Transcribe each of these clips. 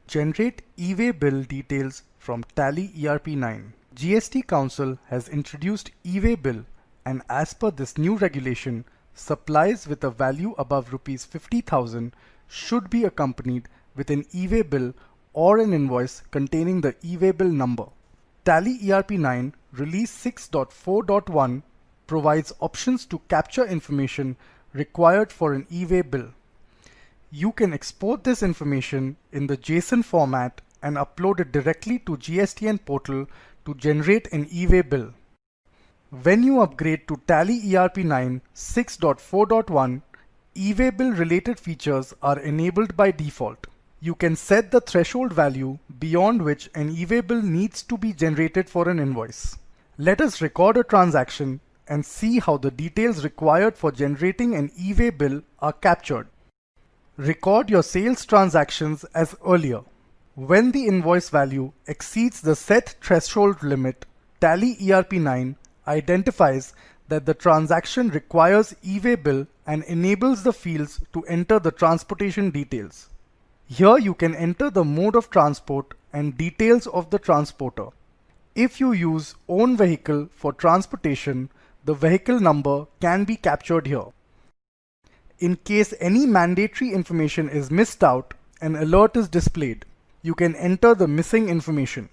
Generate e-way bill details from Tally ERP9. GST Council has introduced e-way bill, and as per this new regulation, supplies with a value above Rs 50,000 should be accompanied with an e-way bill or an invoice containing the e-way bill number. Tally ERP9 Release 6.4.1 provides options to capture information required for an e-way bill. You can export this information in the JSON format and upload it directly to GSTN portal to generate an e-way bill. When you upgrade to Tally ERP9 6.4.1, e-way bill related features are enabled by default. You can set the threshold value beyond which an e-way bill needs to be generated for an invoice. Let us record a transaction and see how the details required for generating an e-way bill are captured. Record your sales transactions as earlier. When the invoice value exceeds the set threshold limit, Tally ERP9 identifies that the transaction requires e-way bill and enables the fields to enter the transportation details. Here you can enter the mode of transport and details of the transporter. If you use own vehicle for transportation, the vehicle number can be captured here. In case any mandatory information is missed out, an alert is displayed. You can enter the missing information.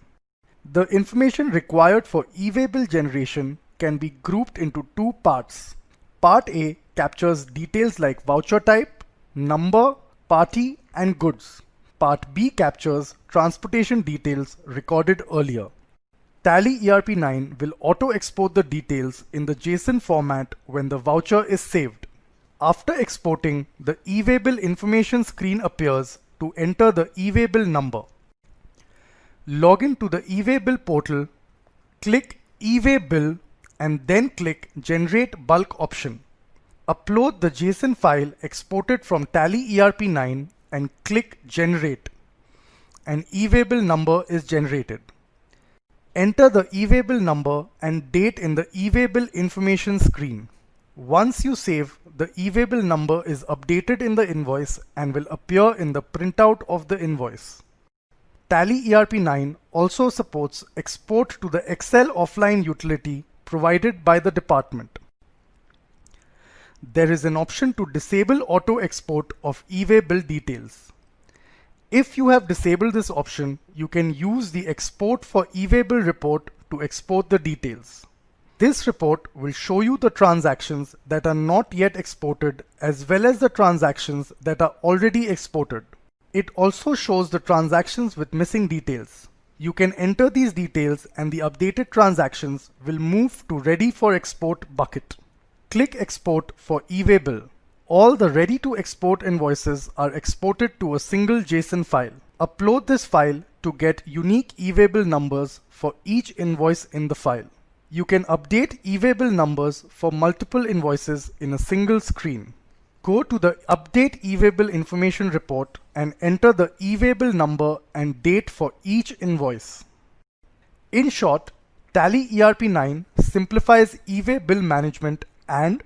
The information required for e-way bill generation can be grouped into two parts. Part A captures details like voucher type, number, party, and goods. Part B captures transportation details recorded earlier. Tally ERP9 will auto-export the details in the JSON format when the voucher is saved. After exporting, the e-way bill information screen appears to enter the e-way bill number. Log in to the e-way bill portal, click e-way bill and then click Generate Bulk option. Upload the JSON file exported from Tally ERP9 and click Generate. An e-way bill number is generated. Enter the e-way bill number and date in the e-way bill information screen. Once you save, the e-way bill number is updated in the invoice and will appear in the printout of the invoice. Tally ERP9 also supports export to the Excel offline utility provided by the department. There is an option to disable auto export of e-way bill details. If you have disabled this option, you can use the Export for e-way bill report to export the details. This report will show you the transactions that are not yet exported as well as the transactions that are already exported. It also shows the transactions with missing details. You can enter these details and the updated transactions will move to Ready for Export bucket. Click Export for e-way bill. All the ready to export invoices are exported to a single JSON file. Upload this file to get unique e-way bill numbers for each invoice in the file. You can update e-way bill numbers for multiple invoices in a single screen. Go to the Update e-way bill information report and enter the e-way bill number and date for each invoice. In short, Tally ERP9 simplifies e-way bill management and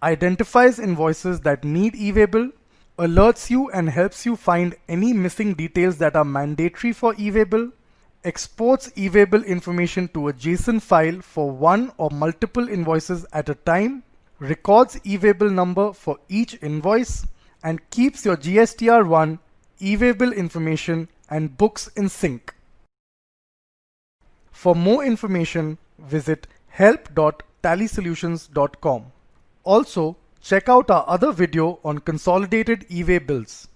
identifies invoices that need e-way bill, alerts you and helps you find any missing details that are mandatory for e-way bill, exports e-way bill information to a JSON file for one or multiple invoices at a time, records e-way bill number for each invoice, and keeps your GSTR1 e-way bill information and books in sync. For more information, visit help.tallysolutions.com. Also, check out our other video on consolidated e-way bills.